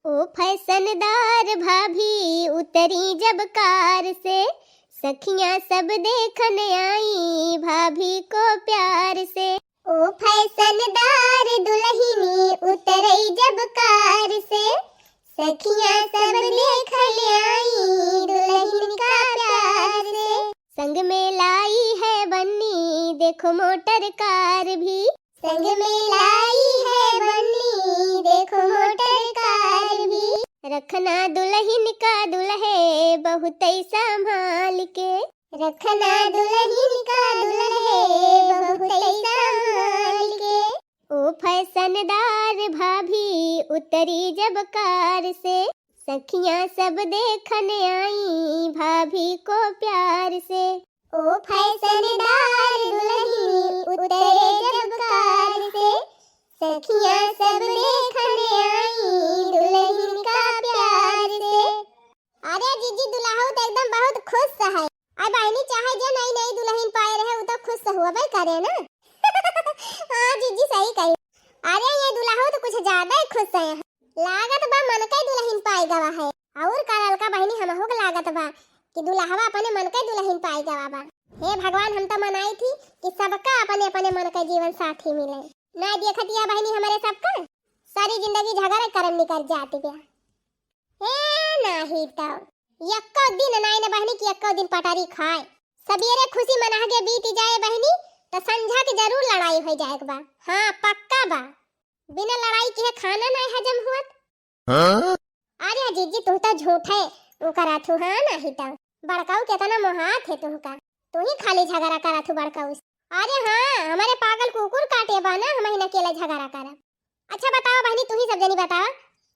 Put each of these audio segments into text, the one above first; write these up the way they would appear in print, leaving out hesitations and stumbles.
ओ फैशनदार भाभी उतरी जब कार से, सखियां सब देखने आई भाभी को प्यार से। ओ फैशनदार दुल्हनी उतरी जब कार से, सखियां सब देखने आई दुल्हन का प्यार से। संग में लाई है बन्नी देखो मोटर कार भी, संग में लाई है बन्नी देखो मोटर कार भी। रखना दुल्हन का दुल्हे बहुत संभाल के, रखना दुल्हन का दुल्हे बहुत संभाल के। ओ फैशनदार भाभी उतरी जब कार से, सखियां सब देखने आई भाभी को प्यार से। ओ फैशनदार दुल्हनी उतरे जब कार से, सखियां सब देखने आई दुल्हन का प्यार से। अरे जीजी दुल्हा तो एकदम बहुत खुश है। आई बहनी चाहे जो नई नई दुल्हन पाए रहे वो तो खुश हुआ भाई करे ना। हाँ जीजी सही कही। अरे ये दुल्हा तो कुछ ज्यादा ही खुश है। लागत बा मन का दुल्हन पाए गवा है और करल का बहनी हमहु के लागत बा कि दुल्हावा अपने मन का दुल्हन पाए गवा बा। हे भगवान हम तो मनाई थी कि सबका अपने अपने मन का जीवन साथी मिले। ना देखतिया बहनी हमारे सबका सारी जिंदगी झगड़ा करम निकल जाती बे। हे नाही तो यक्को दिन नाई ने बहनी की यक्को दिन पटारी खाए सबेरे खुशी मना के बीत जाए बहनी तो संझा के जरूर लड़ाई हो जाए बा। हां पक्का बा बिना लड़ाई के खाना नहीं हजम हुआ। हाँ? अरे जीजी तू तो झूठ है वो करा थू। हाँ नहीं तो बड़काऊ कितना मोहात है तुमका, तू ही खाली झगड़ा करा थू बड़काऊ। अरे हाँ हमारे पागल कुकुर काटे बा ना हम ही अकेला झगड़ा करा। अच्छा बताओ बहनी तू ही सब जनी बताओ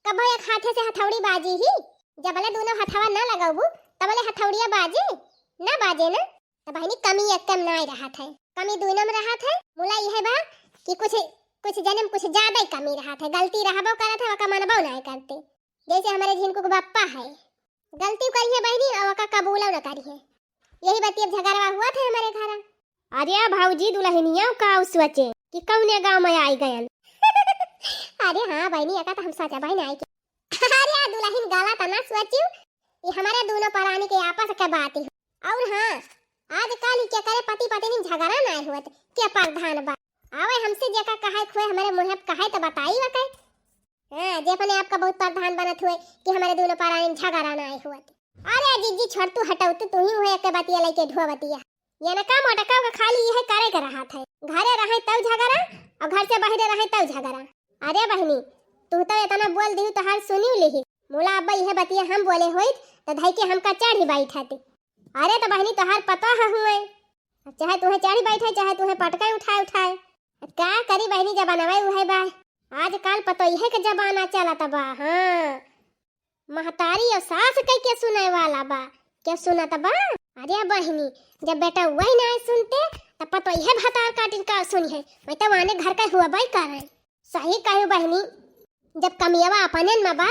कब एक हाथे से हथौड़ी बाजी ही जबले दोनों हथवा ना लगाबू तबले हथौड़िया बाजे ना बाजे ना। तो बहनी कमी एक कम नहीं रहा था, कमी दोनों में रहा था। मुला यह बा कि कुछ जन्म कुछ ज्यादा ही कमी रहा था। गलती रहबो करा था वका मनबो नहीं करते। जैसे हमारे झिनको को बाप्पा है गलती करी है बहनी और वका कबूल न करी है। यही बात अब झगड़ा हुआ था हमारे घर। अरे भाऊजी दुल्हनिया का सोचे कि कौने गांव में आई गयन। अरे हाँ बहनी एका तो हम सोचा बहन आई के। अरे दुल्हन गाला तना सोचियो ये हमारे दोनों परानी के आपस के बात है। और हाँ आजकल ही क्या करे पति पत्नी झगड़ा नहीं हुआ क्या प्रधान बा आवे हमसे जेका कहे खोए हमारे मुंह पे कहे तो बताई वके। हां जे अपने आपका बहुत प्रधान बनत हुए कि हमारे दोनों परानी झगड़ा नहीं हुआ। अरे जीजी छोड़ तू हटाओ तू ही हुए के बतिया लेके ढुआ बतिया ये ना काम अटका का खाली यह करे कर रहा था। घरे रहे तब झगड़ा और घर से बाहर रहे तब झगड़ा। अरे बहनी तू तो इतना बोल दी तो हाल सुनी लेही मोला अब्बा यह बतिया हम बोले होई तो धई के हमका चढ़ी बैठाती। अरे तो बहनी तोहार पता है हुए चाहे तुहे चढ़ी बैठे चाहे तुहे पटके उठाए क्या करी बहनी जब बनवाई उहे बा। आजकल पतो यह के जमाना चलत बा। हां महतारी और सास कह के सुनाए वाला बा क्या सुनत बा। अरे बहनी जब बेटा वही ना सुनते तब पतो यह भतार काटिन का सुनी है मैं तो वाने घर का हुआ बाई कर सही कहू बहनी। जब कमियावा अपने में बा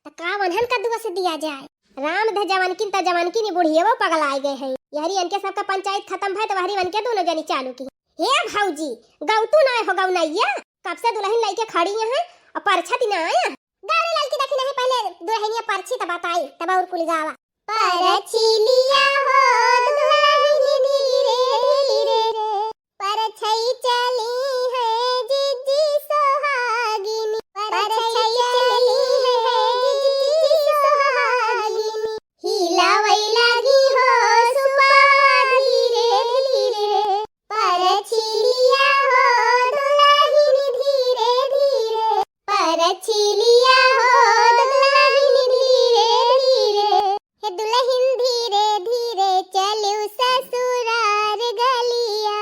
त का वनहन का दुआ से दिया जाए। राम ध जवानकिन त जवानकिन बुढ़ियावा पगल आ गए हैं। यहरी इनके सबका पंचायत खत्म भई तो वहरी इनके दोनों जनी चालू की। हे भौजी गौतू ना हो गौ नैया कब से दुल्हन लेके खड़ी है और परछा दिन आया गाड़ी लड़की देखी नहीं पहले दुल्हनिया परछी तब बताई तब और कुल गावा परछी लिया हो दुल्हन धीरे धीरे परछई चली है जीजी सोहागिनी परछई चली है जीजी सोहागिनी हिलावई लगी हो सुपाद धीरे धीरे परछी लिया हो दुल्हन धीरे धीरे परछी लिया हो दुल्हन धीरे धीरे हे दुल्हन धीरे धीरे चलू ससुरार गलिया।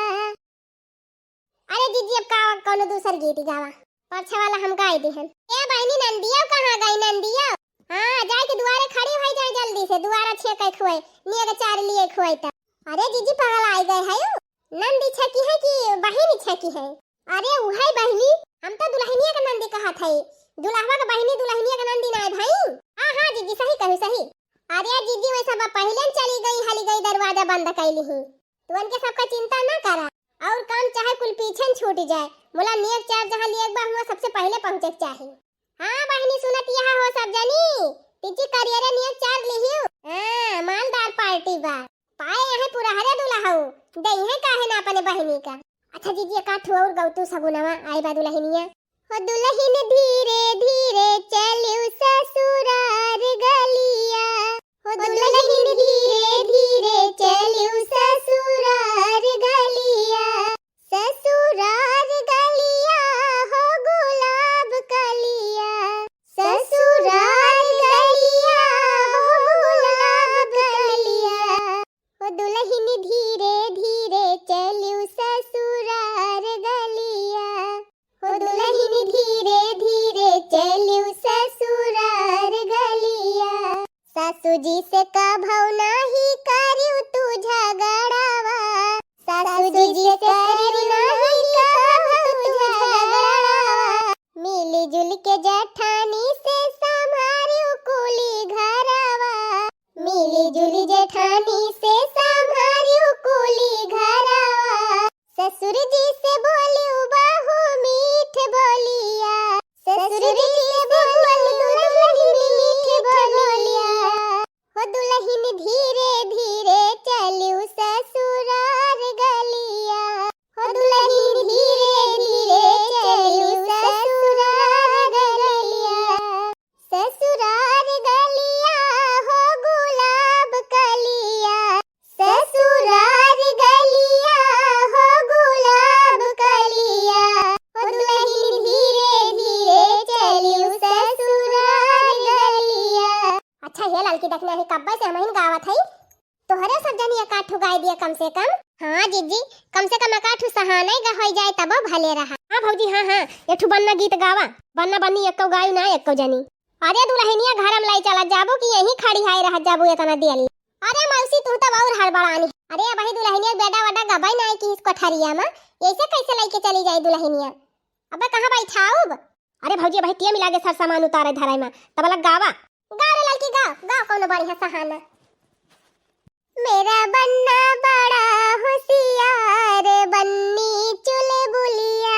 अरे जीजी अब का कोनो दूसर गीत गावा परछा वाला हम गाई दिहन। ए बहनी नंदिया कहां गई नंदिया। हां जाए के दुआरे खड़ी हो जाए जल्दी से दुआरा छे के खुए निये के चार लिए खुए त। अरे जीजी पागल आई गए है नंदी छकी है कि बहनी छकी है। अरे उहे बहनी हम तो दुल्हनिया का नंदी कहा थे दुल्हवा का बहनी दुल्हनिया का नंदी ना भाई। हां हां जीजी सही कहू सही। अरे जीजी वैसा सब पहले चली गई हली गई दरवाजा बंद कैली ही तू उनके सबका चिंता ना करा और काम चाहे कुल पीछे छूट जाए मोला नियत चार जहां लिए एक बार हुआ सबसे पहले पहुंचे चाहिए। हां बहनी सुनत यहां हो सब ठो और गौतू सगुनवा आई बा दुल्हनिया। हो दुल्हन धीरे धीरे चलियो ससुरार गलिया, हो दुल्हन धीरे धीरे चलियो ससुरार गलिया, ससुरार गलिया हो गुलाब कलिया, ससुरार गलिया हो गुलाब कलिया, हो दुल्हन धीरे धीरे चलियो ससुरार गलिया, हो दुल्हन धीरे धीरे चलियो ससुरार गलिया। सासू जी से कभौ नाही करियो तू झगड़ावा, सासू जी से करियो नाही कभौ तू झगड़ावा, मिली जुल के जेठानी से संभारियो कुली घरवा, मिली जुल जेठानी से संभारियो कुली घरवा, ससुर जी से बोलियो बहू मीठ बोलिया, ससुर जी से बोलियो दुल्हन मीठ बोलिया, हो दुल्हन धीरे धीरे चलियो ससुरार गलिया, हो दुल्हन धीरे धीरे चलियो ससुरार गलिया, ससुरार गलिया हो गुलाब कलिया, ससुरार गलिया हो गुलाब कलिया, हो दुल्हन धीरे धीरे चलियो ससुरार गलिया। अच्छा ये लड़की देखने वाली कब्बा से हमहिन गावत है, तोहरे सब जनी एक आठू गाय दिया कम से कम। हाँ जीजी कम से कम एक आठू सहाना गा होई जाए तब भले रहा। हाँ भौजी हाँ हाँ एठू बन्ना गीत गावा, बन्ना बन्नी एको गाय ना एको जनी। अरे दुल्हनिया घर में लाई चला जाबो कि यहीं खड़ी हाय रह जाबो इतना देली। अरे मौसी तू तो और हड़बड़ानी। अरे भाई दुल्हनिया बेटा बेटा गबाई ना कि इसको ठरिया में ऐसे कैसे लेके चली जाए दुल्हनिया। अबे कहां बैठाऊब? अरे भौजी भाई टिया मिला के सर सामान उतारे धराई में तब लग गावा। गा रे लड़की गा, गा कौन बढ़िया सहाना। मेरा बन्ना बड़ा होशियार बन्नी चुलबुलिया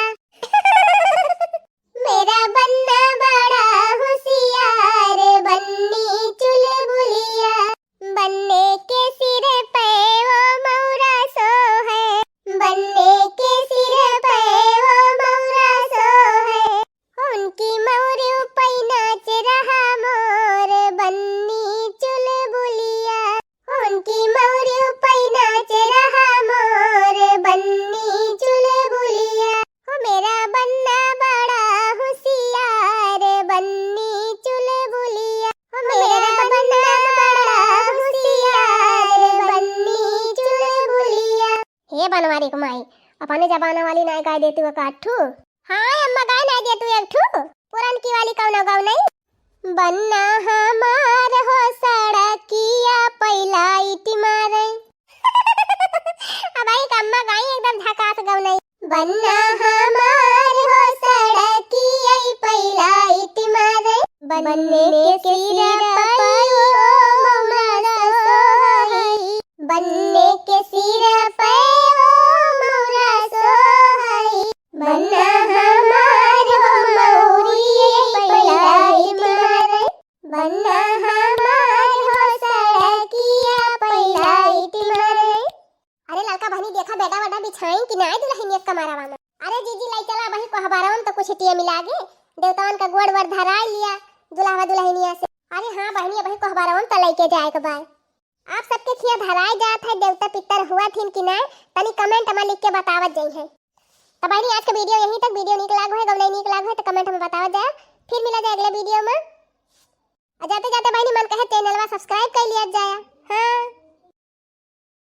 मेरा बन्ना बड़ा होशियार बन्नी चुलबुलिया, बन्ने के सिर पे वो मौरा सो है, बन्ने के सिर पे वो मौरा सो है, उनकी मौरी ऊपर नाच रहा मोर बन्नी चुलबुलिया, उनकी मौरी ऊपर नाच रहा मोर बन्नी चुलबुलिया, हो मेरा बन्ना बड़ा होशियार बन्नी चुलबुलिया, हो मेरा बन्ना बड़ा होशियार बन्नी चुलबुलिया। हे बनवारी कुमाई अपने जबाना वाली नाय गाय देती हो काठू। हाँ अम्मा गाय नाय देतू एक ठू, पुरान की वाली कौन गाव नहीं। बन्ना हमार हो सड़किया पहिला इटी मारे अब आई अम्मा गाय एकदम झकास गाव नहीं। बन्ना हमार हो सड़किया पहिला इटी मारे, बन्ने के सिर पर वो मौरा सोहई, बन्ने के सिर पर वो मौरा सोहई, बन्ना हमार हो मौरी पहिला इटी मारे, बन्ना हमार हो सड़किया पहिला इटी मारे। अरे लड़का बहनी देखा बेटा बेटा बिछाई कि नाय दुल्हनिया कमारावा में। अरे जीजी लाई चला बही को हबारावन तो कुछ टिया मिला गे देवतावन का गोड़ वर धरा लिया दुल्हा दुल्हनिया से। अरे हां बहनी बही को हबारावन तो लेके जाए के बाय। आप सबके खिया धराए जात है देवता पितर हुआ थिन कि ना तनी कमेंट में लिख के बतावत जाई है। तो बहनी आज का वीडियो यहीं तक। वीडियो नीक लागो है गम नहीं नीक लागो है तो कमेंट में बतावत जाए। फिर मिला जाए अगले वीडियो में। जाते जाते बहनी मन कहे चैनल में सब्सक्राइब कर लिया जाए। हां।